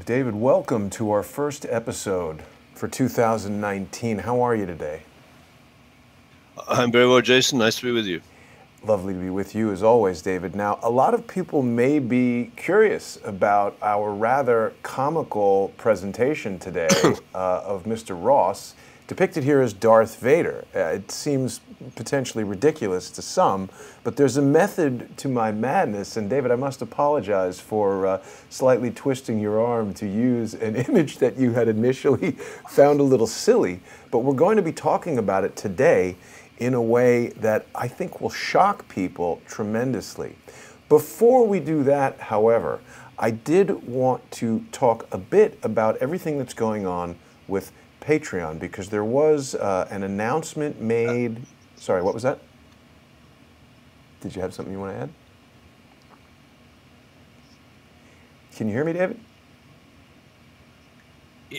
David, welcome to our first episode for 2019. How are you today? I'm very well, Jason. Nice to be with you. Lovely to be with you as always, David. Now, a lot of people may be curious about our rather comical presentation today of Mr. Ross, depicted here as Darth Vader. It seems potentially ridiculous to some, but there's a method to my madness. And David, I must apologize for slightly twisting your arm to use an image that you had initially found a little silly. But we're going to be talking about it today in a way that I think will shock people tremendously. Before we do that, however, I did want to talk a bit about everything that's going on with Patreon, because there was an announcement made. Sorry, what was that? Did you have something you want to add? Can you hear me, David?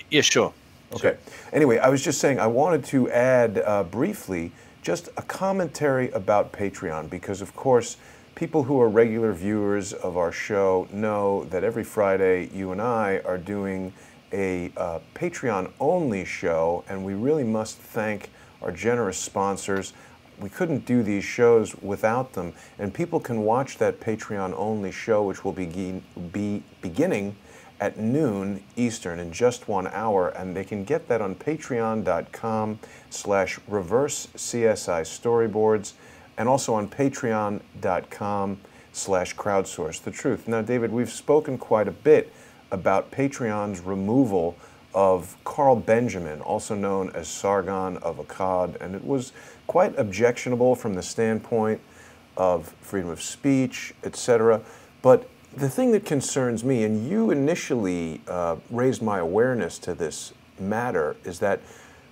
Yeah, sure. Okay. Anyway, I was just saying I wanted to add briefly just a commentary about Patreon, because of course people who are regular viewers of our show know that every Friday you and I are doing a Patreon-only show, and we really must thank our generous sponsors. We couldn't do these shows without them, and people can watch that Patreon-only show, which will be beginning at noon Eastern in just 1 hour, and they can get that on patreon.com/reverse-CSI storyboards, and also on patreon.com/crowdsource the truth. Now, David, we've spoken quite a bit about Patreon's removal of Carl Benjamin, also known as Sargon of Akkad, and it was quite objectionable from the standpoint of freedom of speech, etc. But the thing that concerns me, and you initially raised my awareness to this matter, is that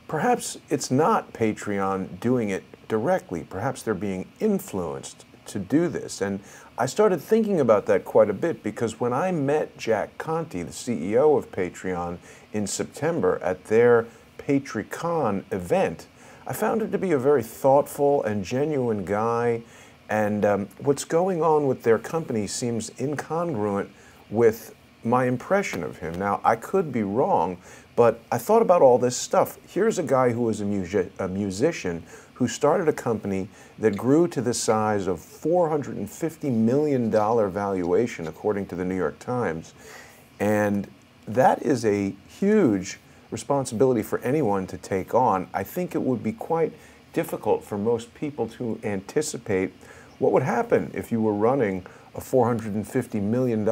perhaps it's not Patreon doing it directly. Perhaps they're being influenced to do this. And I started thinking about that quite a bit, because when I met Jack Conte, the CEO of Patreon, in September at their PatreCon event, I found him to be a very thoughtful and genuine guy. And what's going on with their company seems incongruent with my impression of him. Now, I could be wrong, but I thought about all this stuff. Here's a guy who was a musician who started a company that grew to the size of $450 million valuation, according to the New York Times. And that is a huge responsibility for anyone to take on. I think it would be quite difficult for most people to anticipate what would happen if you were running a $450 million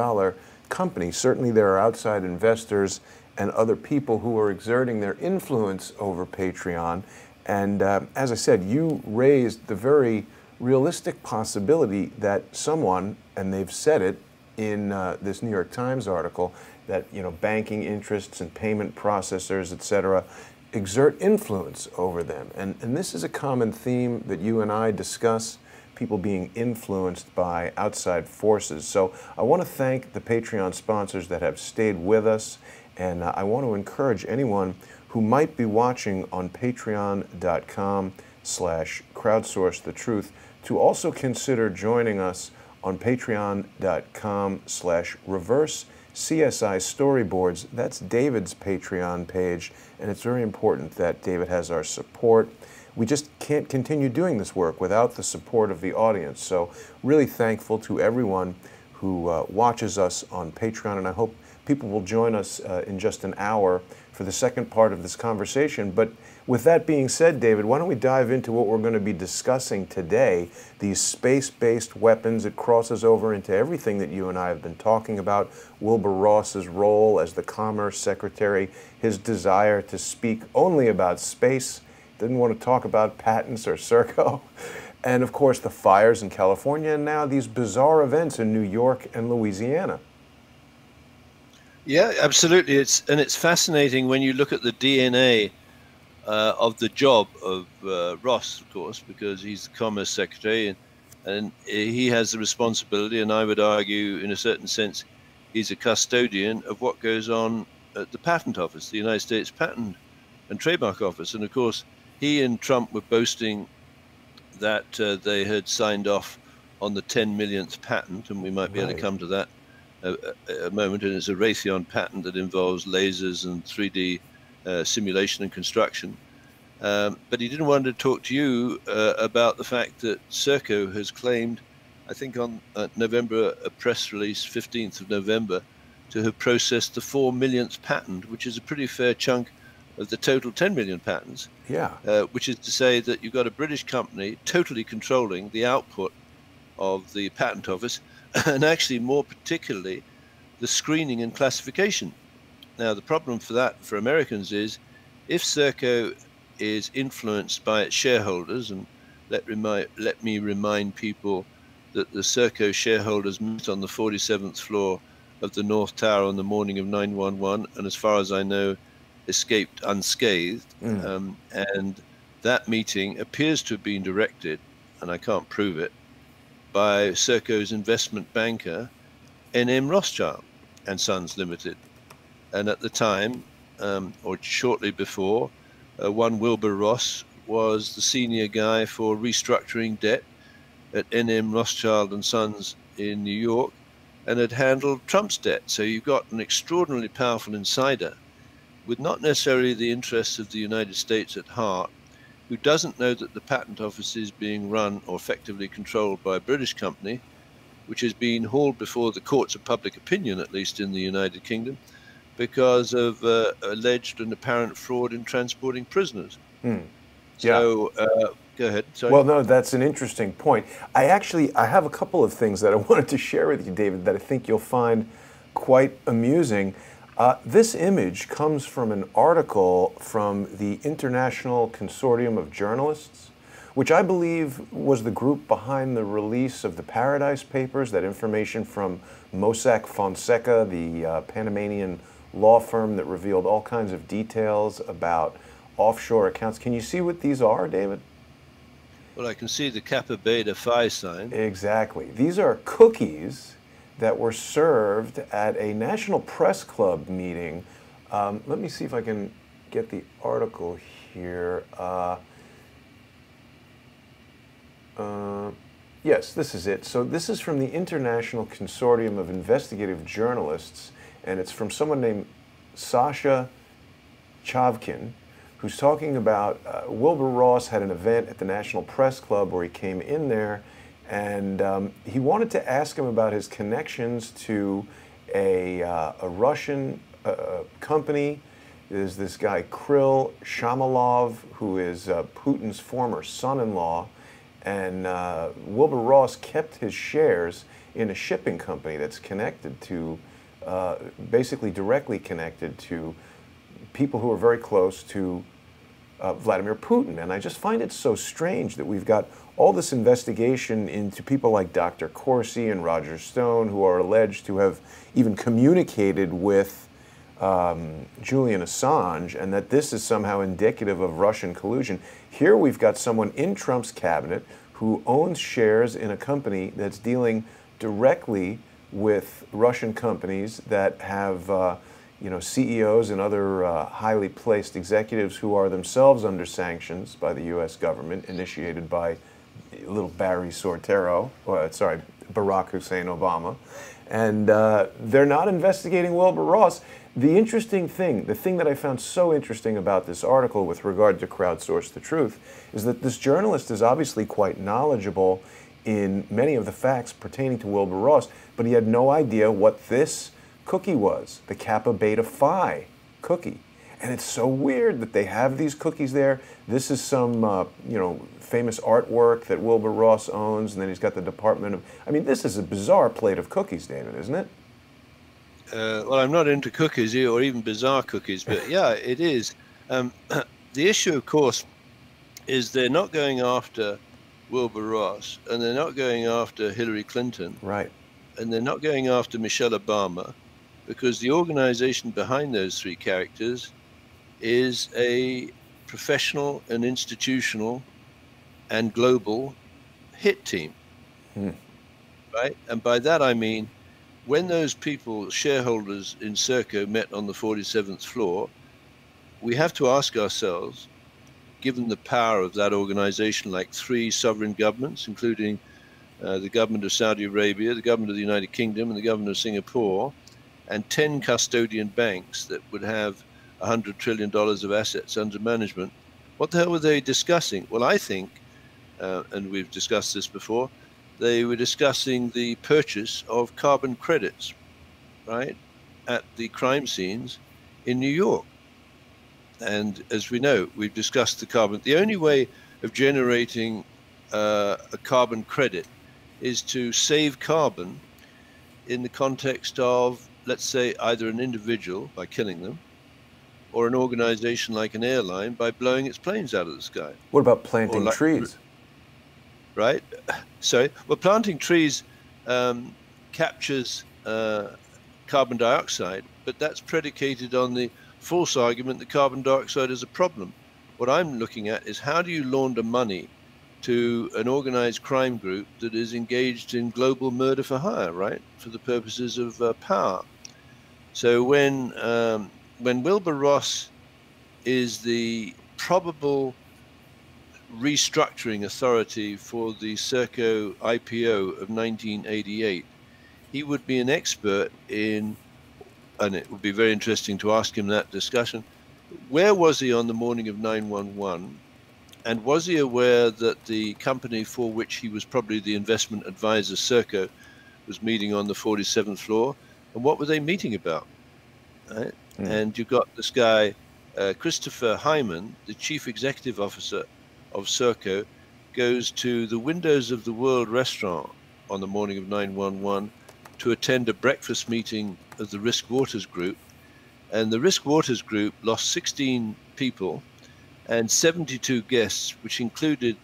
company. Certainly there are outside investors and other people who are exerting their influence over Patreon. And as I said, you raised the very realistic possibility that someone, and they've said it in this New York Times article, that banking interests and payment processors, etc., exert influence over them. And this is a common theme that you and I discuss, people being influenced by outside forces. So I want to thank the Patreon sponsors that have stayed with us, and I want to encourage anyone who might be watching on patreon.com/crowdsource the truth to also consider joining us on patreon.com/reverse CSI storyboards. That's David's Patreon page, and it's very important that David has our support. We just can't continue doing this work without the support of the audience. So really thankful to everyone who watches us on Patreon, and I hope people will join us in just an hour for the second part of this conversation. But with that being said, David, why don't we dive into what we're going to be discussing today, these space-based weapons. It crosses over into everything that you and I have been talking about, Wilbur Ross's role as the Commerce Secretary, his desire to speak only about space, didn't want to talk about patents or SERCO, and of course the fires in California, and now these bizarre events in New York and Louisiana. Yeah, absolutely. It's fascinating when you look at the DNA of the job of Ross, of course, because he's the Commerce Secretary, and he has the responsibility, and I would argue, in a certain sense, he's a custodian of what goes on at the Patent Office, the United States Patent and Trademark Office. And of course, he and Trump were boasting that they had signed off on the 10 millionth patent, and we might be able to come to that a moment, and it's a Raytheon patent that involves lasers and 3D simulation and construction. But he didn't want to talk to you about the fact that SERCO has claimed, I think on November, a press release, 15th of November, to have processed the 4 millionth patent, which is a pretty fair chunk of the total 10 million patents. Yeah. Which is to say that you've got a British company totally controlling the output of the patent office, and actually more particularly the screening and classification. Now, the problem for that for Americans is if SERCO is influenced by its shareholders, and let me remind people that the SERCO shareholders met on the 47th floor of the North Tower on the morning of 9/11, and as far as I know, escaped unscathed. And that meeting appears to have been directed, and I can't prove it, by SERCO's investment banker, N.M. Rothschild and Sons Limited. And at the time, or shortly before, one Wilbur Ross was the senior guy for restructuring debt at N.M. Rothschild and Sons in New York, and had handled Trump's debt. So you've got an extraordinarily powerful insider with not necessarily the interests of the United States at heart, who doesn't know that the patent office is being run or effectively controlled by a British company, which has been hauled before the courts of public opinion, at least in the United Kingdom, because of alleged and apparent fraud in transporting prisoners. Yeah. So, go ahead. Sorry. Well, no, that's an interesting point. I have a couple of things that I wanted to share with you, David, that I think you'll find quite amusing. This image comes from an article from the International Consortium of Journalists, which I believe was the group behind the release of the Paradise Papers, that information from Mossack Fonseca, the Panamanian law firm that revealed all kinds of details about offshore accounts. Can you see what these are, David? Well, I can see the Kappa Beta Phi sign. Exactly. These are cookies that were served at a National Press Club meeting. Let me see if I can get the article here. Yes, this is it. So this is from the International Consortium of Investigative Journalists, and it's from someone named Sasha Chavkin, who's talking about Wilbur Ross had an event at the National Press Club where he came in there, and he wanted to ask him about his connections to a Russian company. There's this guy Kirill Shamalov, who is Putin's former son-in-law, and Wilbur Ross kept his shares in a shipping company that's connected to, basically directly connected to people who are very close to Vladimir Putin. And I just find it so strange that we've got all this investigation into people like Dr. Corsi and Roger Stone, who are alleged to have even communicated with Julian Assange, and that this is somehow indicative of Russian collusion. Here we've got someone in Trump's cabinet who owns shares in a company that's dealing directly with Russian companies that have CEOs and other highly placed executives who are themselves under sanctions by the U.S. government, initiated by little Barry Soetoro, Barack Hussein Obama. And they're not investigating Wilbur Ross. The interesting thing, the thing that I found so interesting about this article with regard to Crowdsource the Truth, is that this journalist is obviously quite knowledgeable in many of the facts pertaining to Wilbur Ross, but he had no idea what this cookie was, the Kappa Beta Phi cookie. And it's so weird that they have these cookies there. This is some, famous artwork that Wilbur Ross owns, and then he's got the Department of... I mean, this is a bizarre plate of cookies, David, isn't it? Well, I'm not into cookies or even bizarre cookies, but yeah, it is. The issue, of course, is they're not going after Wilbur Ross, and they're not going after Hillary Clinton. Right. And they're not going after Michelle Obama, because the organization behind those three characters is a professional and institutional and global hit team. Right? And by that I mean, when those people, shareholders in SERCO, met on the 47th floor, we have to ask ourselves, given the power of that organization, like 3 sovereign governments, including the government of Saudi Arabia, the government of the United Kingdom, and the government of Singapore, and 10 custodian banks that would have $100 trillion of assets under management. What the hell were they discussing? Well, I think, and we've discussed this before, they were discussing the purchase of carbon credits, right, at the crime scenes in New York. And as we know, we've discussed the carbon. The only way of generating a carbon credit is to save carbon in the context of, let's say, either an individual by killing them, or an organization like an airline by blowing its planes out of the sky. What about planting trees? Right? So, well, planting trees captures carbon dioxide, but that's predicated on the false argument that carbon dioxide is a problem. What I'm looking at is how do you launder money to an organized crime group that is engaged in global murder for hire, right, for the purposes of power. So when Wilbur Ross is the probable restructuring authority for the SERCO IPO of 1988, he would be an expert in, and it would be very interesting to ask him that discussion, where was he on the morning of 9/11? And was he aware that the company for which he was probably the investment advisor, SERCO, was meeting on the 47th floor? And what were they meeting about? Right? And you've got this guy, Christopher Hyman, the chief executive officer of SERCO, goes to the Windows of the World restaurant on the morning of 9/11 to attend a breakfast meeting of the Risk Waters Group. And the Risk Waters Group lost 16 people and 72 guests, which included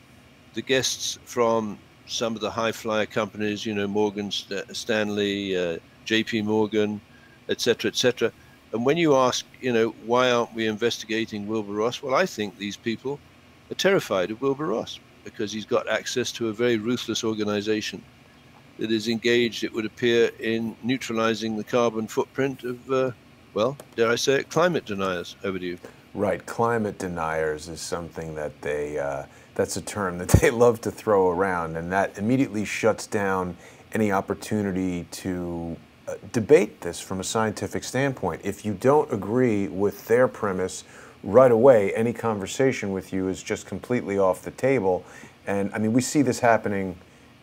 the guests from some of the high flyer companies, you know, Morgan Stanley, JP Morgan, et cetera, et cetera. And when you ask, you know, why aren't we investigating Wilbur Ross? Well, I think these people are terrified of Wilbur Ross because he's got access to a very ruthless organization that is engaged, it would appear, in neutralizing the carbon footprint of, well, dare I say it, climate deniers. Over to you. Right, climate deniers is something that that's a term that they love to throw around, and that immediately shuts down any opportunity to debate this from a scientific standpoint. If you don't agree with their premise, right away, any conversation with you is just completely off the table. And I mean, we see this happening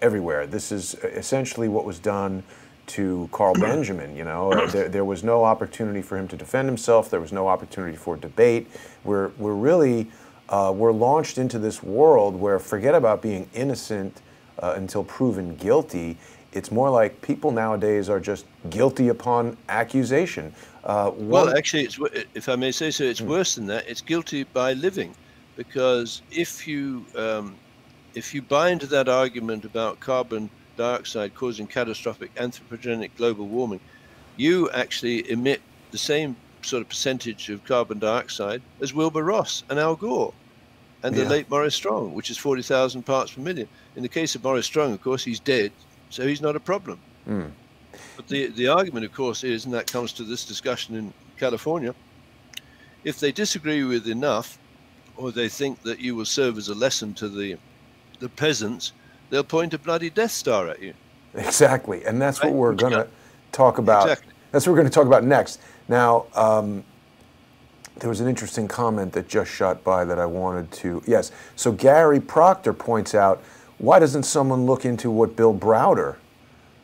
everywhere. This is essentially what was done to Carl Benjamin. You know, there was no opportunity for him to defend himself. There was no opportunity for debate. We're really we're launched into this world where forget about being innocent until proven guilty. It's more like people nowadays are just guilty upon accusation. Well, actually, it's, if I may say so, it's worse than that. It's guilty by living, because if you buy into that argument about carbon dioxide causing catastrophic anthropogenic global warming, you actually emit the same sort of percentage of carbon dioxide as Wilbur Ross and Al Gore and the late Maurice Strong, which is 40,000 parts per million. In the case of Maurice Strong, of course, he's dead, so he's not a problem. But the argument, of course, is, and that comes to this discussion in California, if they disagree with enough, or they think that you will serve as a lesson to the peasants, they'll point a bloody Death Star at you. Exactly, and that's what we're going to talk about. Exactly. That's what we're going to talk about next. Now, there was an interesting comment that just shot by that I wanted to, yes. So Gary Proctor points out, why doesn't someone look into what Bill Browder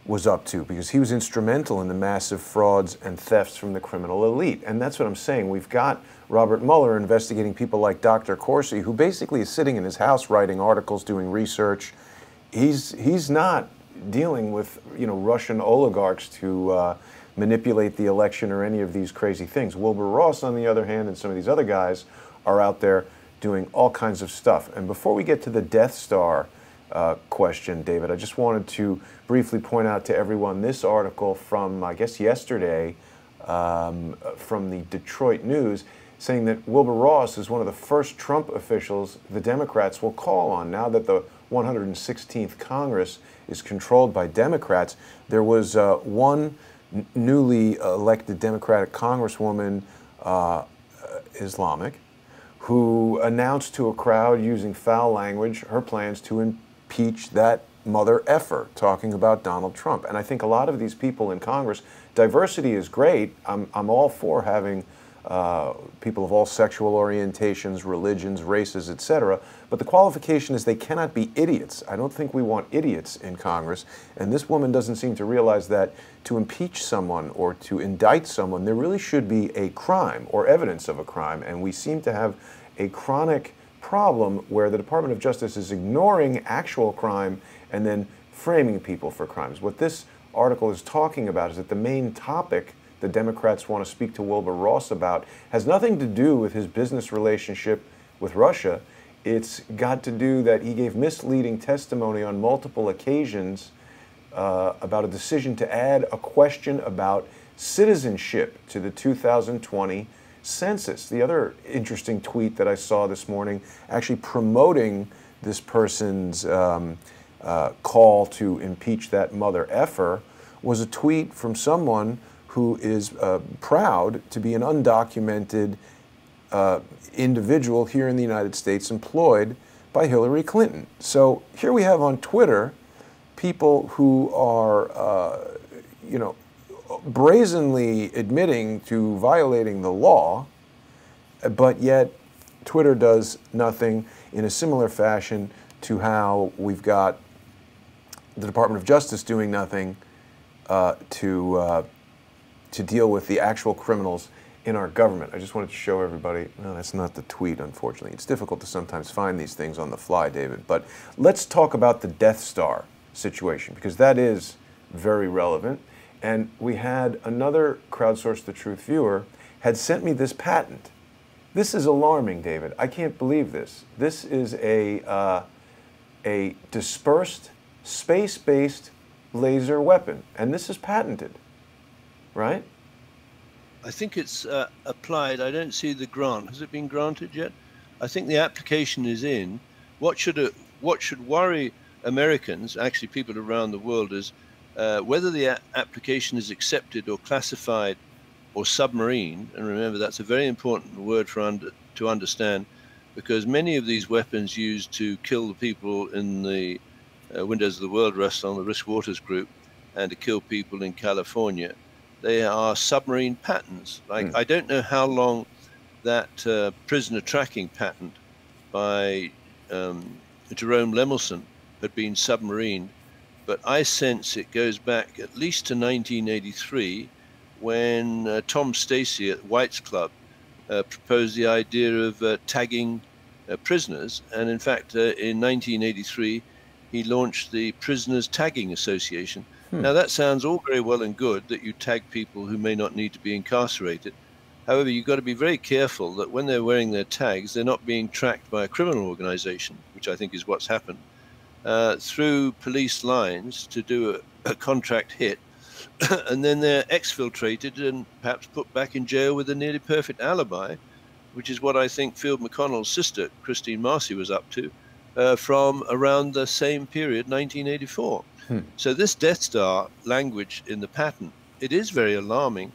was up to? Because he was instrumental in the massive frauds and thefts from the criminal elite. And that's what I'm saying. We've got Robert Mueller investigating people like Dr. Corsi, who basically is sitting in his house writing articles, doing research. He's not dealing with, you know, Russian oligarchs to manipulate the election or any of these crazy things. Wilbur Ross, on the other hand, and some of these other guys are out there doing all kinds of stuff. And before we get to the Death Star question, David, I just wanted to briefly point out to everyone this article from, I guess, yesterday from the Detroit News, saying that Wilbur Ross is one of the first Trump officials the Democrats will call on. Now that the 116th Congress is controlled by Democrats, there was one newly elected Democratic Congresswoman, Islamic, who announced to a crowd using foul language her plans to impeach that mother effer talking about Donald Trump. And I think a lot of these people in Congress, diversity is great. I'm all for having people of all sexual orientations, religions, races, etc. But the qualification is they cannot be idiots. I don't think we want idiots in Congress. And this woman doesn't seem to realize that to impeach someone or to indict someone, there really should be a crime or evidence of a crime. And we seem to have a chronic problem where the Department of Justice is ignoring actual crime and then framing people for crimes. What this article is talking about is that the main topic the Democrats want to speak to Wilbur Ross about has nothing to do with his business relationship with Russia. It's got to do that he gave misleading testimony on multiple occasions about a decision to add a question about citizenship to the 2020 census. The other interesting tweet that I saw this morning, actually promoting this person's call to impeach that mother effer, was a tweet from someone who is proud to be an undocumented individual here in the United States employed by Hillary Clinton. So here we have on Twitter people who are, brazenly admitting to violating the law, but yet Twitter does nothing in a similar fashion to how we've got the Department of Justice doing nothing to deal with the actual criminals in our government. I just wanted to show everybody. No, that's not the tweet, unfortunately. It's difficult to sometimes find these things on the fly, David. But let's talk about the Death Star situation, because that is very relevant. And we had another Crowdsource the Truth viewer had sent me this patent. This is alarming, David. I can't believe this. This is a dispersed, space-based laser weapon, and this is patented, right? I think it's applied. I don't see the grant. Has it been granted yet? I think the application is in. What should worry Americans, actually people around the world, is whether the application is accepted or classified or submarine. And remember, that's a very important word to understand, because many of these weapons used to kill the people in the Windows of the World restaurant, the Risk Waters group, and to kill people in California, they are submarine patents. Like, I don't know how long that prisoner tracking patent by Jerome Lemelson had been submarine, but I sense it goes back at least to 1983, when Tom Stacey at White's Club proposed the idea of tagging prisoners. And in fact, in 1983, he launched the Prisoners Tagging Association. Now, that sounds all very well and good that you tag people who may not need to be incarcerated. However, you've got to be very careful that when they're wearing their tags, they're not being tracked by a criminal organization, which I think is what's happened, through police lines to do a contract hit, and then they're exfiltrated and perhaps put back in jail with a nearly perfect alibi, which is what I think Field McConnell's sister, Christine Marcy, was up to from around the same period, 1984. So this Death Star language in the patent, it is very alarming.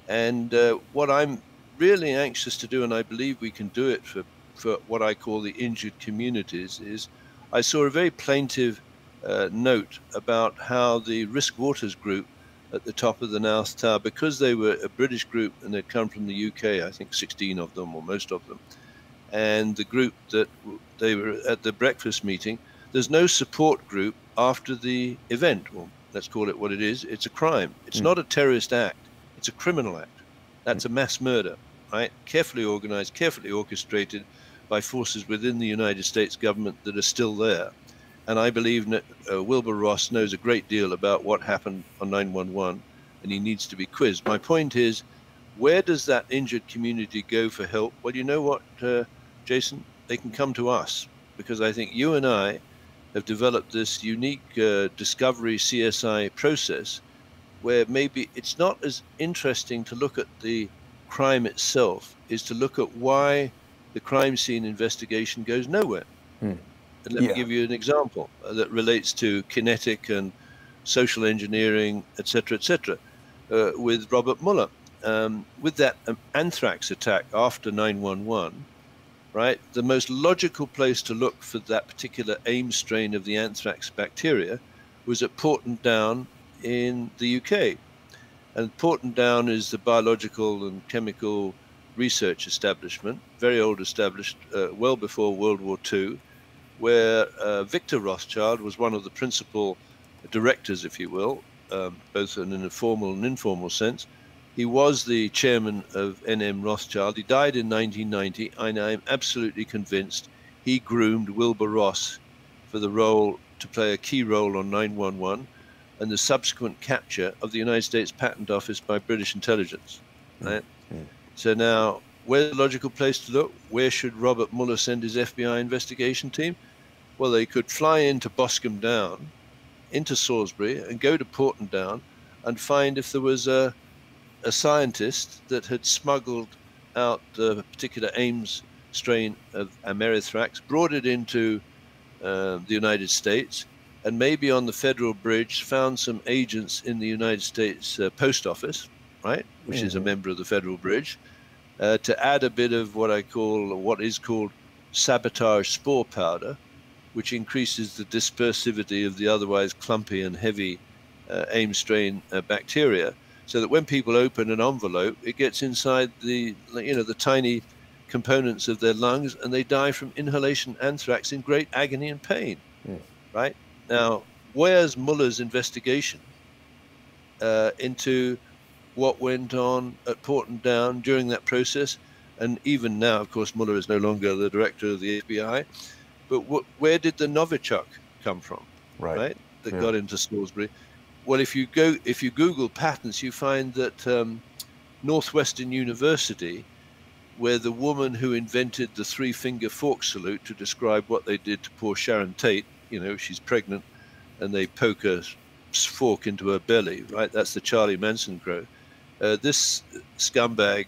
And what I'm really anxious to do, and I believe we can do it for what I call the injured communities, is I saw a very plaintive note about how the Risk Waters group at the top of the North Tower, because they were a British group and they'd come from the UK, I think 16 of them or most of them, and the group that they were at the breakfast meeting, there's no support group after the event. Well, let's call it what it is. It's a crime. It's not a terrorist act. It's a criminal act. That's a mass murder, right? Carefully organized, carefully orchestrated by forces within the United States government that are still there. And I believe Wilbur Ross knows a great deal about what happened on 9/11, and he needs to be quizzed. My point is, where does that injured community go for help? Well, you know what, Jason? They can come to us, because I think you and I have developed this unique discovery CSI process where maybe it's not as interesting to look at the crime itself, is to look at why the crime scene investigation goes nowhere. And let me give you an example that relates to kinetic and social engineering, etc., with Robert Mueller. With that anthrax attack after 9/11, right? The most logical place to look for that particular AIM strain of the anthrax bacteria was at Porton Down in the UK. And Porton Down is the biological and chemical research establishment, very old, established well before World War II, where Victor Rothschild was one of the principal directors, if you will, both in an informal and informal sense. He was the chairman of NM Rothschild. He died in 1990, and I'm absolutely convinced he groomed Wilbur Ross for the role, to play a key role on 911 and the subsequent capture of the United States Patent Office by British intelligence. Right? Mm-hmm. So now, where's the logical place to look? Where should Robert Mueller send his FBI investigation team? Well, they could fly into Boscombe Down, into Salisbury, and go to Porton Down and find if there was a scientist that had smuggled out the particular Ames strain of Amerithrax, brought it into the United States, and maybe on the Federal Bridge found some agents in the United States Post Office, right, which is a member of the Federal Bridge, to add a bit of what is called sabotage spore powder, which increases the dispersivity of the otherwise clumpy and heavy Ames strain bacteria, so that when people open an envelope, it gets inside the tiny components of their lungs, and they die from inhalation anthrax in great agony and pain. Right? Now, where's Mueller's investigation into what went on at Porton Down during that process? And even now, of course, Mueller is no longer the director of the FBI. But where did the Novichok come from? Right? That got into Salisbury. Well, if you Google patents, you find that Northwestern University, where the woman who invented the three-finger fork salute to describe what they did to poor Sharon Tate, she's pregnant, and they poke a fork into her belly, right? That's the Charlie Manson crow. This scumbag,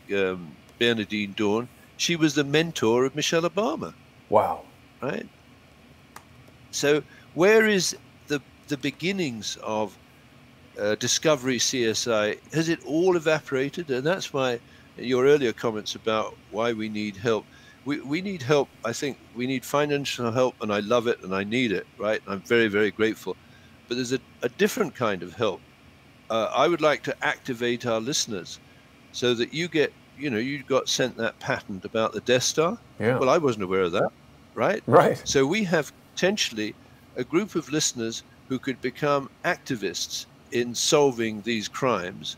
Bernadine Dawn, she was the mentor of Michelle Obama. Wow. Right? So where is the beginnings of Discovery CSI? Has it all evaporated? And that's why your earlier comments about why we need help. We need help. I think we need financial help, and I love it, and I need it, right? I'm very, very grateful. But there's a different kind of help. I would like to activate our listeners so that you got sent that patent about the Death Star. Yeah. Well, I wasn't aware of that, right? Right. So we have potentially a group of listeners who could become activists in solving these crimes,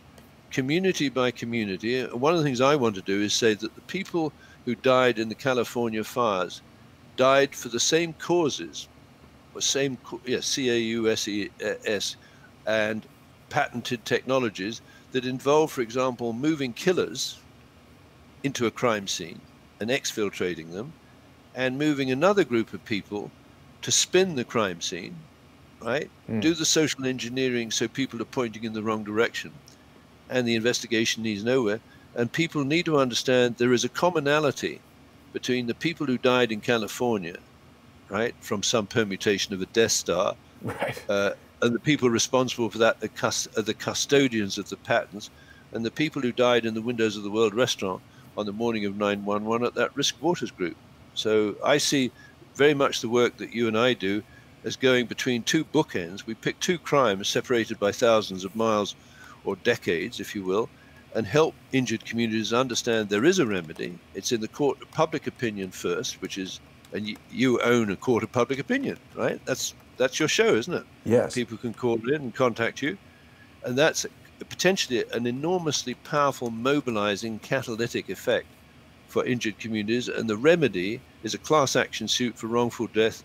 community by community. One of the things I want to do is say that the people who died in the California fires died for the same causes, or CAUSES, and patented technologies that involve, for example, moving killers into a crime scene and exfiltrating them, and moving another group of people to spin the crime scene, right? Do the social engineering so people are pointing in the wrong direction, and the investigation leads nowhere. And people need to understand there is a commonality between the people who died in California, right, from some permutation of a Death Star, right, and the people responsible for that are the custodians of the patents, and the people who died in the Windows of the World restaurant on the morning of 9/11 at that Risk Waters group. So I see very much the work that you and I do as going between two bookends. We pick two crimes separated by thousands of miles or decades, if you will, and help injured communities understand there is a remedy. It's in the court of public opinion first, which is, and you own a court of public opinion, right? That's your show, isn't it? Yes. People can call in and contact you. And that's potentially an enormously powerful mobilizing catalytic effect for injured communities. And the remedy is a class action suit for wrongful death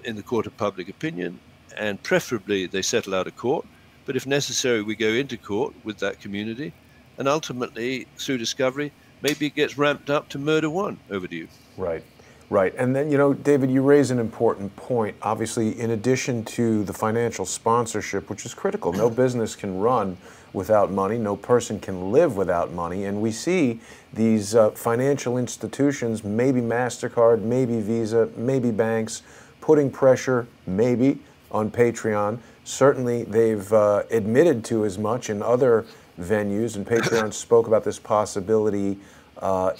in the court of public opinion. And preferably they settle out of court. But if necessary, we go into court with that community. And ultimately, through discovery, maybe it gets ramped up to murder one. Over to you. Right. Right. And then, David, you raise an important point. Obviously, in addition to the financial sponsorship, which is critical, no business can run without money. No person can live without money. And we see these financial institutions, maybe MasterCard, maybe Visa, maybe banks, putting pressure, maybe, on Patreon. Certainly, they've admitted to as much in other venues, and Patreon spoke about this possibility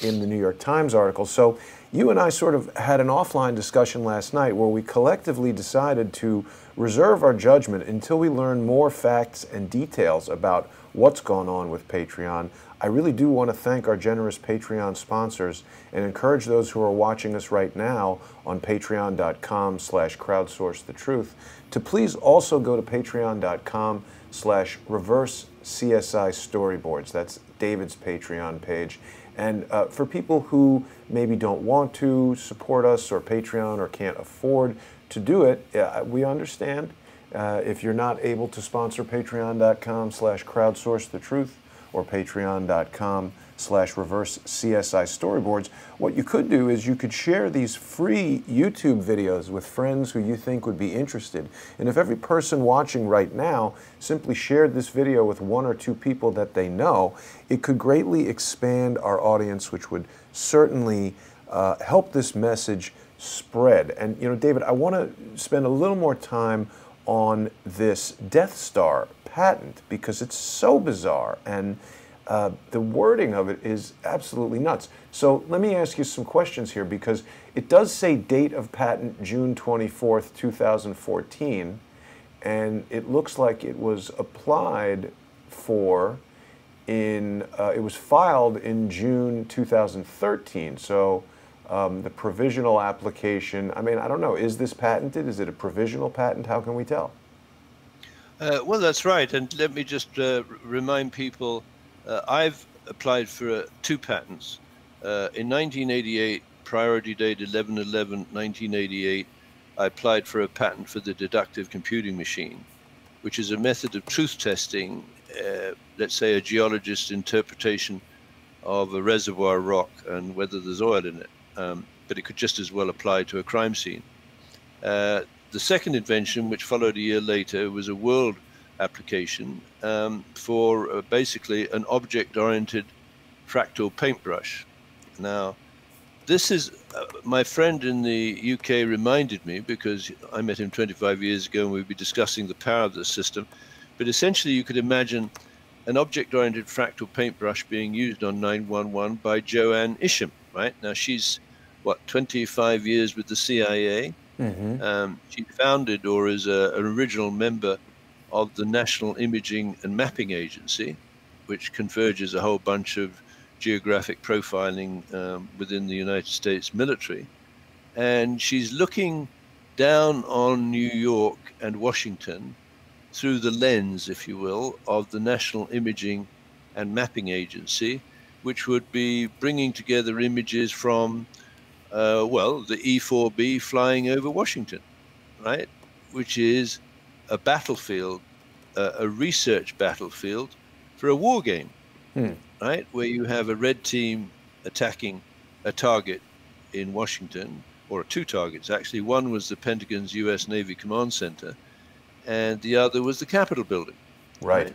in the New York Times article. So you and I sort of had an offline discussion last night where we collectively decided to reserve our judgment until we learn more facts and details about what's going on with Patreon. I really do want to thank our generous Patreon sponsors and encourage those who are watching us right now on patreon.com/crowdsourcethetruth to please also go to patreon.com/reverse-CSI storyboards. That's David's Patreon page. And for people who maybe don't want to support us or Patreon or can't afford to do it, we understand. If you're not able to sponsor patreon.com/crowdsourcethetruth or patreon.com/reverse-CSI storyboards, what you could do is you could share these free YouTube videos with friends who you think would be interested. And if every person watching right now simply shared this video with one or two people that they know, it could greatly expand our audience, which would certainly help this message spread. And, you know, David, I want to spend a little more time on this Death Star patent because it's so bizarre and the wording of it is absolutely nuts. So let me ask you some questions here because it does say date of patent June 24th, 2014, and it looks like it was applied for it was filed in June 2013. So the provisional application, I mean, I don't know, is this patented? Is it a provisional patent? How can we tell? Well, that's right. And let me just remind people, I've applied for 2 patents. In 1988, priority date 11/11/1988, I applied for a patent for the deductive computing machine, which is a method of truth testing, let's say a geologist's interpretation of a reservoir rock and whether there's oil in it. But it could just as well apply to a crime scene. The second invention, which followed a year later, was a world application for basically an object-oriented fractal paintbrush. Now, this is, my friend in the UK reminded me, because I met him 25 years ago and we'd be discussing the power of this system, but essentially you could imagine an object-oriented fractal paintbrush being used on 911 by Joanne Isham, right? Now she's, what, 25 years with the CIA? Mm-hmm. She founded or is an original member of the National Imaging and Mapping Agency, which converges a whole bunch of geographic profiling within the United States military. And she's looking down on New York and Washington through the lens, if you will, of the National Imaging and Mapping Agency, which would be bringing together images from, well, the E-4B flying over Washington, right? Which is a battlefield, a research battlefield for a war game, right? Where you have a red team attacking a target in Washington, or 2 targets, actually. One was the Pentagon's U.S. Navy Command Center, and the other was the Capitol building. Right.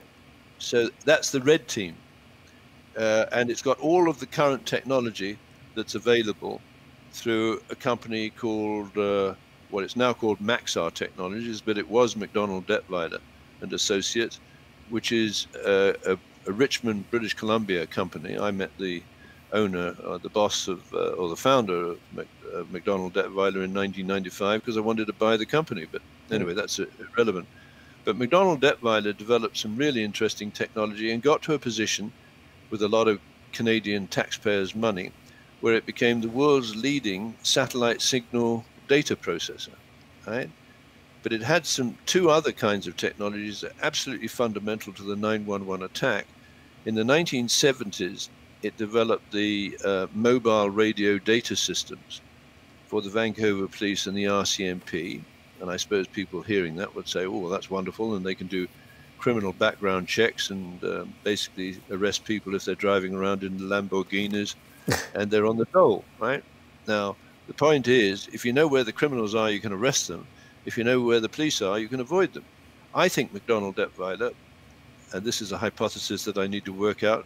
So that's the red team. And it's got all of the current technology that's available through a company called, what it's now called Maxar Technologies, but it was McDonnell Detweiler and Associates, which is a Richmond, British Columbia company. I met the owner, the boss of, or the founder of McDonnell Detweiler in 1995 because I wanted to buy the company. But anyway, that's irrelevant. But McDonnell Detweiler developed some really interesting technology and got to a position with a lot of Canadian taxpayers' money where it became the world's leading satellite signal data processor, right? But it had 2 other kinds of technologies that are absolutely fundamental to the 911 attack. In the 1970s, it developed the mobile radio data systems for the Vancouver Police and the RCMP. And I suppose people hearing that would say, oh, that's wonderful, and they can do criminal background checks and basically arrest people if they're driving around in the Lamborghinis and they're on the dole, right? Now, the point is, if you know where the criminals are, you can arrest them. If you know where the police are, you can avoid them. I think McDonnell Detweiler, and this is a hypothesis that I need to work out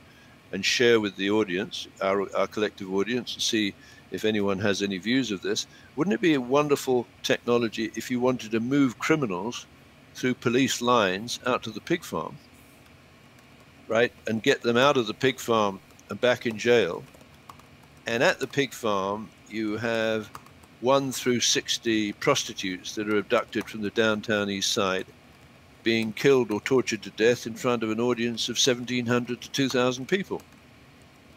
and share with the audience, our collective audience, and see if anyone has any views of this. Wouldn't it be a wonderful technology if you wanted to move criminals through police lines out to the pig farm, right? And get them out of the pig farm and back in jail And at the pig farm, you have 1 through 60 prostitutes that are abducted from the downtown east side, being killed or tortured to death in front of an audience of 1,700 to 2,000 people,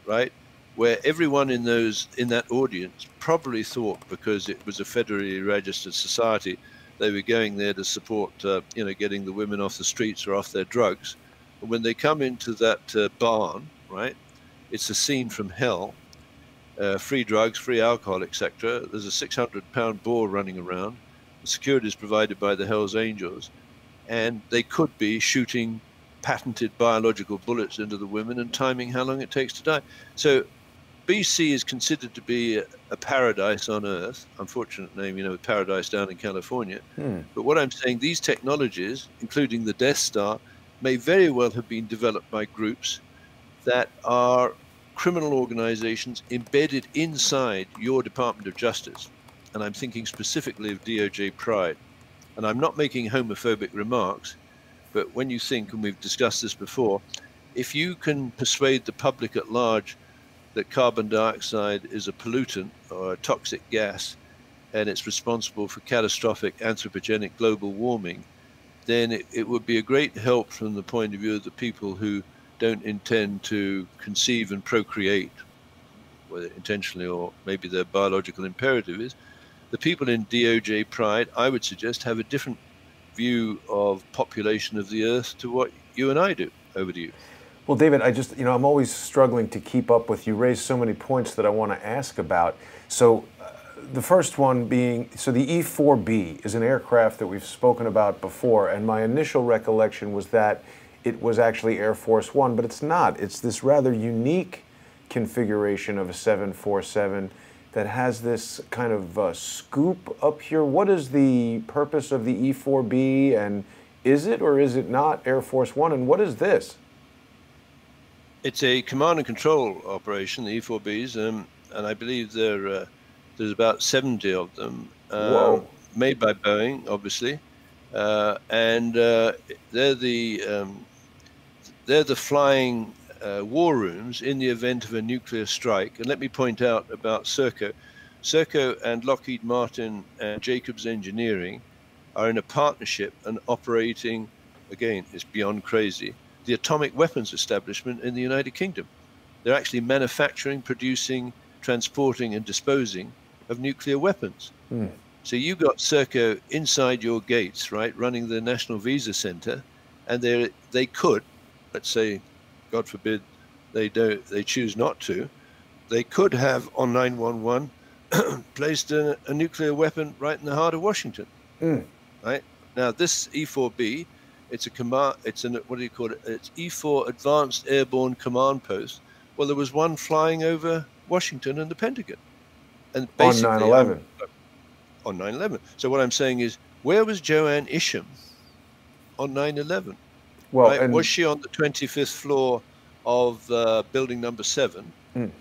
right? Where everyone in that audience probably thought, because it was a federally registered society, they were going there to support, getting the women off the streets or off their drugs. And when they come into that barn, right, it's a scene from hell. Free drugs, free alcohol, etc. There's a 600-pound boar running around. The security is provided by the Hells Angels, and they could be shooting patented biological bullets into the women and timing how long it takes to die. So BC is considered to be a paradise on Earth. Unfortunate name, paradise down in California. But what I'm saying, these technologies, including the Death Star, may very well have been developed by groups that are criminal organizations embedded inside your Department of Justice. And I'm thinking specifically of DOJ Pride. And I'm not making homophobic remarks, but when you think, and we've discussed this before, if you can persuade the public at large that carbon dioxide is a pollutant or a toxic gas, and it's responsible for catastrophic anthropogenic global warming, then it would be a great help from the point of view of the people who don't intend to conceive and procreate, whether intentionally or maybe their biological imperative is. The people in DOJ Pride, I would suggest, have a different view of population of the Earth to what you and I do. Over to you. Well, David, I'm always struggling to keep up with you. Raised so many points that I want to ask about. So the first one being, so the E-4B is an aircraft that we've spoken about before, and my initial recollection was that it was actually Air Force One, but it's not. It's this rather unique configuration of a 747 that has this kind of scoop up here. What is the purpose of the E-4B, and is it or is it not Air Force One, and what is this? It's a command and control operation, the E-4Bs, and I believe there's about 70 of them, made by Boeing, obviously, and they're the flying war rooms in the event of a nuclear strike. And let me point out about SERCO. SERCO and Lockheed Martin and Jacobs Engineering are in a partnership and operating, again, it's beyond crazy, the atomic weapons establishment in the United Kingdom. They're actually manufacturing, producing, transporting, and disposing of nuclear weapons. So you got SERCO inside your gates, right, running the National Visa Center, and they could, let's say, God forbid, they choose not to, they could have on 911 placed a nuclear weapon right in the heart of Washington. Right now, this E-4B, it's what do you call it? It's E-4 Advanced Airborne Command Post. Well, there was one flying over Washington and the Pentagon, and basically on 9/11. On 9/11. So what I'm saying is, where was Joanne Isham on 9/11? Well, right? Was she on the 25th floor of building number 7,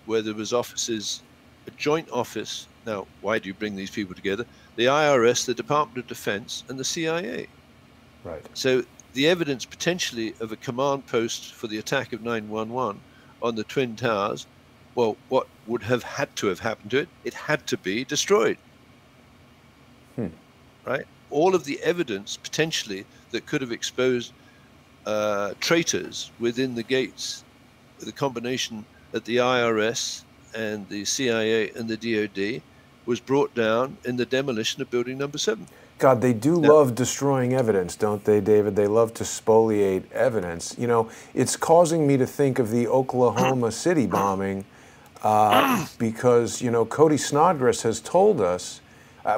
where there was offices, a joint office? Now, why do you bring these people together? The IRS, the Department of Defense, and the CIA. Right. So the evidence potentially of a command post for the attack of 9/11 on the Twin Towers, well, what would have had to have happened to it? It had to be destroyed. Right? All of the evidence potentially that could have exposed traitors within the gates, the combination at the IRS and the CIA and the DOD, was brought down in the demolition of building number 7. God, they do love destroying evidence, don't they, David? They love to spoliate evidence. You know, it's causing me to think of the Oklahoma City bombing because, you know, Cody Snodgrass has told us,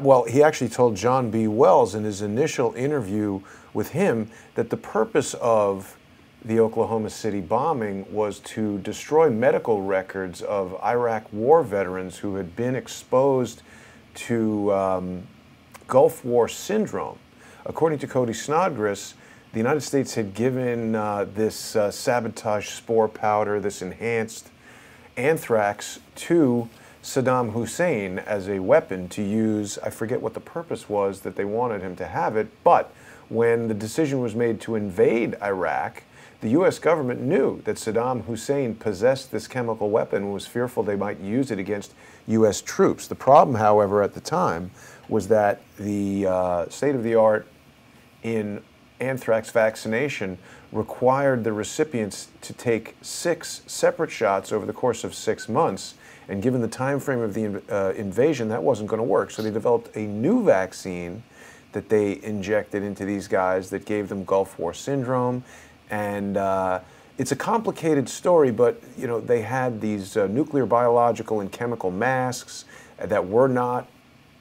well, he actually told John B. Wells in his initial interview with him that the purpose of the Oklahoma City bombing was to destroy medical records of Iraq war veterans who had been exposed to Gulf War syndrome. According to Cody Snodgrass, the United States had given this sabotage spore powder, this enhanced anthrax, to Saddam Hussein as a weapon to use. I forget what the purpose was that they wanted him to have it, but when the decision was made to invade Iraq, the U.S. government knew that Saddam Hussein possessed this chemical weapon and was fearful they might use it against U.S. troops. The problem, however, at the time was that the state-of-the-art in anthrax vaccination required the recipients to take 6 separate shots over the course of 6 months. And given the time frame of the invasion, that wasn't going to work. So they developed a new vaccine that they injected into these guys that gave them Gulf War syndrome. And it's a complicated story, but you know, they had these nuclear, biological, and chemical masks that were not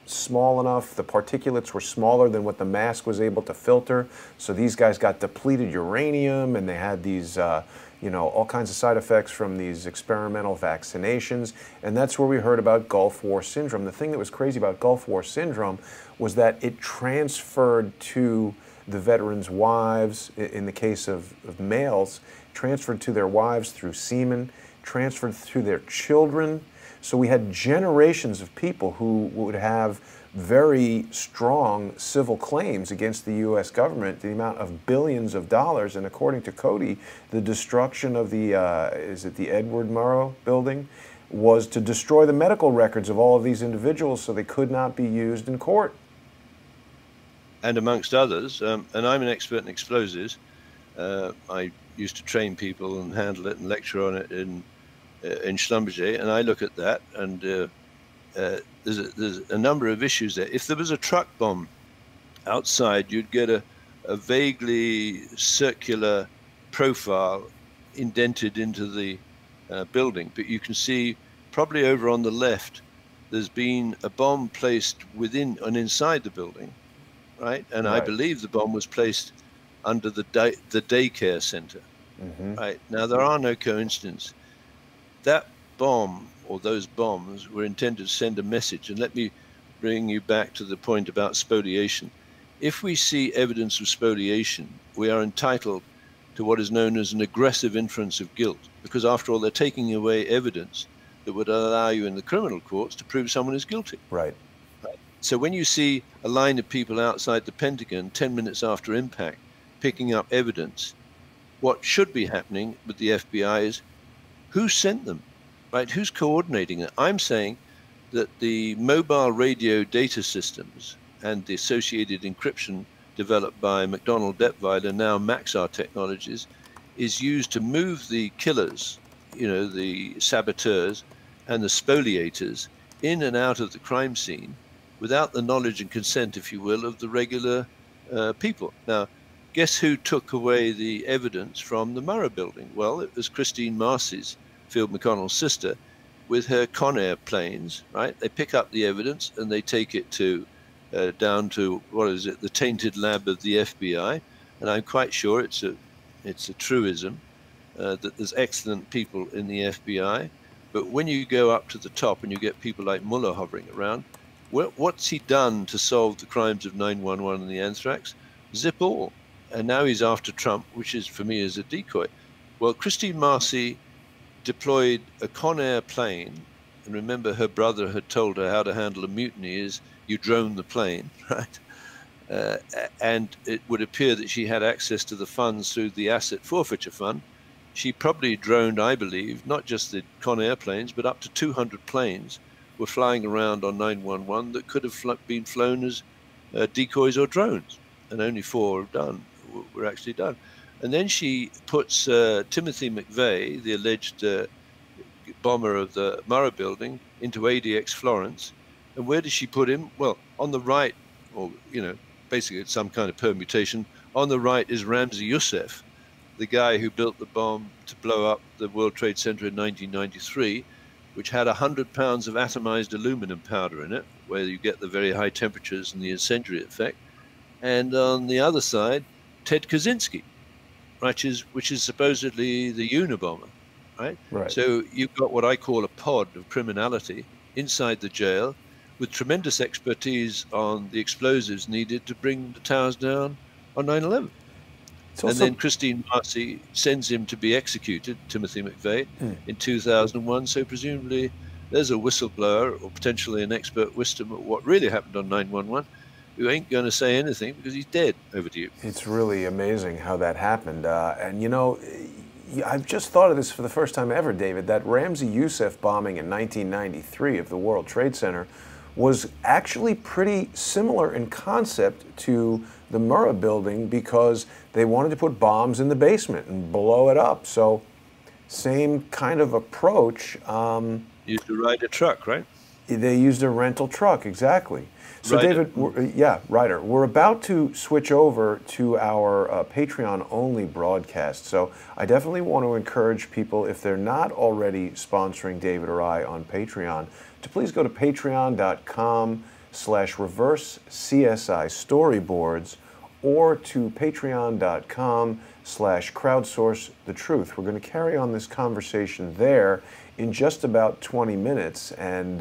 small enough. The particulates were smaller than what the mask was able to filter. So these guys got depleted uranium, and they had these, you know, all kinds of side effects from these experimental vaccinations. And that's where we heard about Gulf War syndrome. The thing that was crazy about Gulf War syndrome was that it transferred to the veterans' wives, in the case of males, transferred to their wives through semen, transferred to their children. So we had generations of people who would have very strong civil claims against the U.S. government, the amount of billions of dollars. And according to Cody, the destruction of the, is it the Edward Murrow building, was to destroy the medical records of all of these individuals so they could not be used in court. And amongst others, and I'm an expert in explosives. I used to train people and handle it and lecture on it in Schlumberger, and I look at that, and there's a number of issues there. If there was a truck bomb outside, you'd get a vaguely circular profile indented into the building, but you can see probably over on the left, there's been a bomb placed within and inside the building. Right, and right. I believe the bomb was placed under the daycare center. Mm-hmm. Right, now there are no coincidences. That bomb or those bombs were intended to send a message. And let me bring you back to the point about spoliation. If we see evidence of spoliation, we are entitled to what is known as an aggressive inference of guilt, because after all, they're taking away evidence that would allow you in the criminal courts to prove someone is guilty. Right. So when you see a line of people outside the Pentagon 10 minutes after impact picking up evidence, what should be happening with the FBI is who sent them, right? Who's coordinating it? I'm saying that the mobile radio data systems and the associated encryption developed by McDonnell Detweiler, now Maxar Technologies, is used to move the killers, you know, the saboteurs and the spoliators in and out of the crime scene without the knowledge and consent, if you will, of the regular people. Now, guess who took away the evidence from the Murrah building? Well, it was Christine Marcy's, Phil McConnell's sister, with her Conair planes, right? They pick up the evidence and they take it to down to, what is it, the tainted lab of the FBI. And I'm quite sure it's a truism that there's excellent people in the FBI. But when you go up to the top and you get people like Mueller hovering around, what's he done to solve the crimes of 9/11 and the anthrax? Zip all. And now he's after Trump, which is, for me, is a decoy. Well, Christine Marcy deployed a Conair plane, and remember her brother had told her how to handle a mutiny is you drone the plane, right? And it would appear that she had access to the funds through the asset forfeiture fund. She probably droned, I believe, not just the Conair planes, but up to 200 planes were flying around on 9/11 that could have been flown as decoys or drones, and only 4 were actually done. And then she puts Timothy McVeigh, the alleged bomber of the Murrah building, into ADX Florence. And where does she put him? Well, on the right, or, you know, basically it's some kind of permutation. On the right is Ramzi Youssef, the guy who built the bomb to blow up the World Trade Center in 1993, which had 100 pounds of atomized aluminum powder in it, where you get the very high temperatures and the incendiary effect. And on the other side, Ted Kaczynski, which is supposedly the Unabomber, right? So you've got what I call a pod of criminality inside the jail with tremendous expertise on the explosives needed to bring the towers down on 9/11. And then Christine Marcy sends him to be executed, Timothy McVeigh, in 2001. So presumably there's a whistleblower or potentially an expert wisdom of what really happened on 9/11. who ain't going to say anything because he's dead. Over to you. It's really amazing how that happened. And you know, I've just thought of this for the first time ever, David. That Ramzi Youssef bombing in 1993 of the World Trade Center was actually pretty similar in concept to the Murrah building because they wanted to put bombs in the basement and blow it up. So, same kind of approach. Used to ride a truck, right? They used a rental truck, exactly. So, Ryder. David, yeah, Ryder, we're about to switch over to our Patreon-only broadcast. So I definitely want to encourage people, if they're not already sponsoring David or I on Patreon, to please go to patreon.com/reverse CSI storyboards or to patreon.com/crowdsource the truth. We're going to carry on this conversation there in just about 20 minutes, and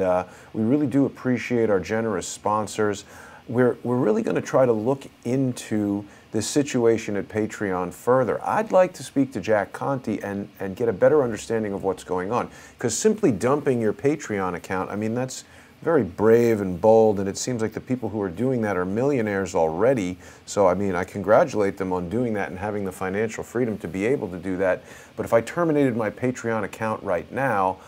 we really do appreciate our generous sponsors. We're really going to try to look into this situation at Patreon further. I'd like to speak to Jack Conte and get a better understanding of what's going on, because simply dumping your Patreon account, I mean, that's very brave and bold, and it seems like the people who are doing that are millionaires already. So, I mean, I congratulate them on doing that and having the financial freedom to be able to do that. But if I terminated my Patreon account right now,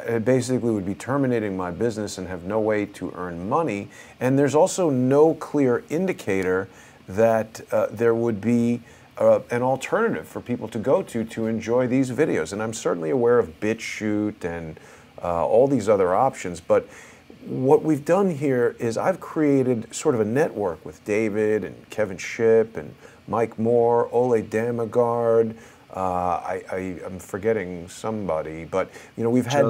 it basically would be terminating my business and have no way to earn money. And there's also no clear indicator that there would be an alternative for people to go to enjoy these videos. And I'm certainly aware of BitChute and all these other options, but what we've done here is I've created sort of a network with David and Kevin Shipp and Mike Moore, Ole Damagard. I'm forgetting somebody, but you know, we've had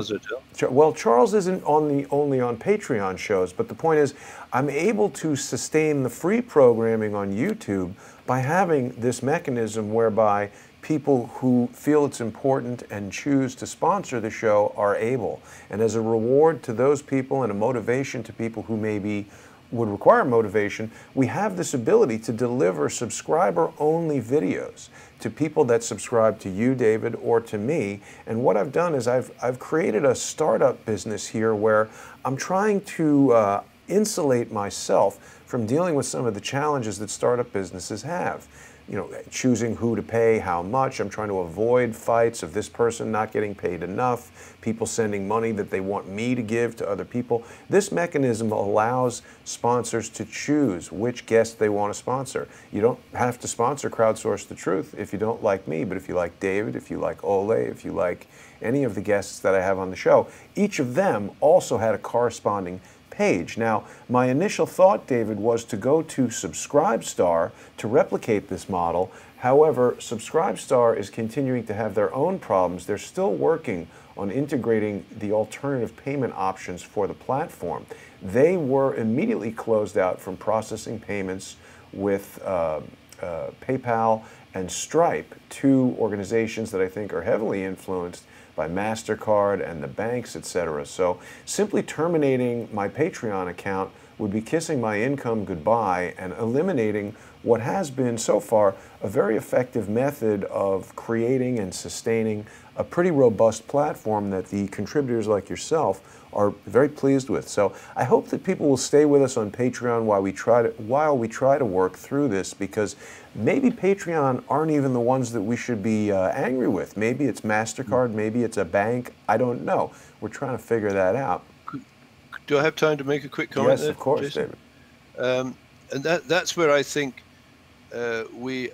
well, Charles isn't only on Patreon shows, but the point is I'm able to sustain the free programming on YouTube by having this mechanism whereby people who feel it's important and choose to sponsor the show are able. And as a reward to those people and a motivation to people who maybe would require motivation, we have this ability to deliver subscriber-only videos to people that subscribe to you, David, or to me. And what I've done is I've created a startup business here where I'm trying to insulate myself from dealing with some of the challenges that startup businesses have. You know, choosing who to pay, how much. I'm trying to avoid fights of this person not getting paid enough, people sending money that they want me to give to other people. This mechanism allows sponsors to choose which guest they want to sponsor. You don't have to sponsor Crowdsource the Truth if you don't like me, but if you like David, if you like Ole, if you like any of the guests that I have on the show, each of them also had a corresponding page. Now, my initial thought, David, was to go to Subscribestar to replicate this model. However, Subscribestar is continuing to have their own problems. They're still working on integrating the alternative payment options for the platform. They were immediately closed out from processing payments with PayPal and Stripe, two organizations that I think are heavily influenced by MasterCard and the banks, etc. So simply terminating my Patreon account would be kissing my income goodbye and eliminating what has been so far a very effective method of creating and sustaining a pretty robust platform that the contributors like yourself are very pleased with. So I hope that people will stay with us on Patreon while we try to work through this, because maybe Patreon aren't even the ones that we should be angry with. Maybe it's MasterCard, maybe it's a bank. I don't know. We're trying to figure that out. Do I have time to make a quick comment? Yes, of course, Jason? David. And that's where I think we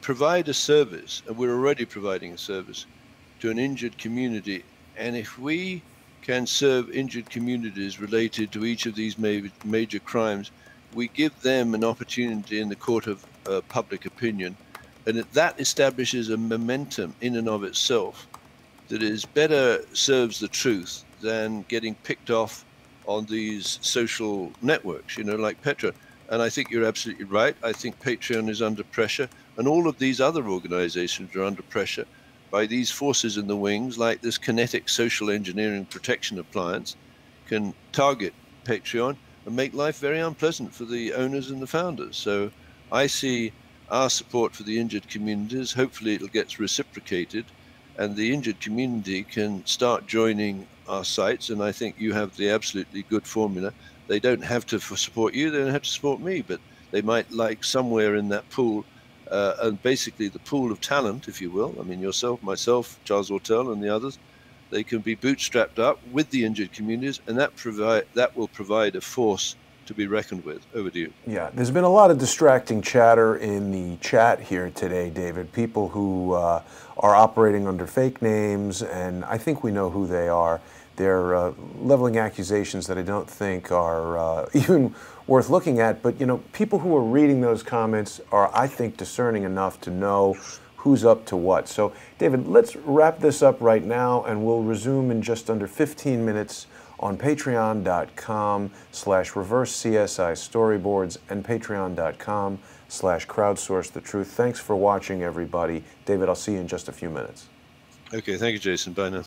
provide a service, and we're already providing a service to an injured community. And if we can serve injured communities related to each of these major crimes, we give them an opportunity in the court of public opinion, and that establishes a momentum in and of itself that is better serves the truth than getting picked off on these social networks, you know, like Petra. And I think you're absolutely right. I think Patreon is under pressure, and all of these other organizations are under pressure by these forces in the wings, like this kinetic social engineering protection appliance, can target Patreon and make life very unpleasant for the owners and the founders. So I see our support for the injured communities. Hopefully it'll get reciprocated, and the injured community can start joining our sites. And I think you have the absolutely good formula. they don't have to support you, they don't have to support me, but they might like somewhere in that pool, and basically the pool of talent, if you will, I mean yourself, myself, Charles Ortel and the others, they can be bootstrapped up with the injured communities, and that will provide a force to be reckoned with. Over to you. Yeah, there's been a lot of distracting chatter in the chat here today, David. People who are operating under fake names, and I think we know who they are. They're leveling accusations that I don't think are even worth looking at. But, you know, people who are reading those comments are, I think, discerning enough to know who's up to what. So, David, let's wrap this up right now, and we'll resume in just under 15 minutes on patreon.com/reverse-CSI storyboards and patreon.com/crowdsource the truth. Thanks for watching, everybody. David, I'll see you in just a few minutes. Okay, thank you, Jason. Bye now.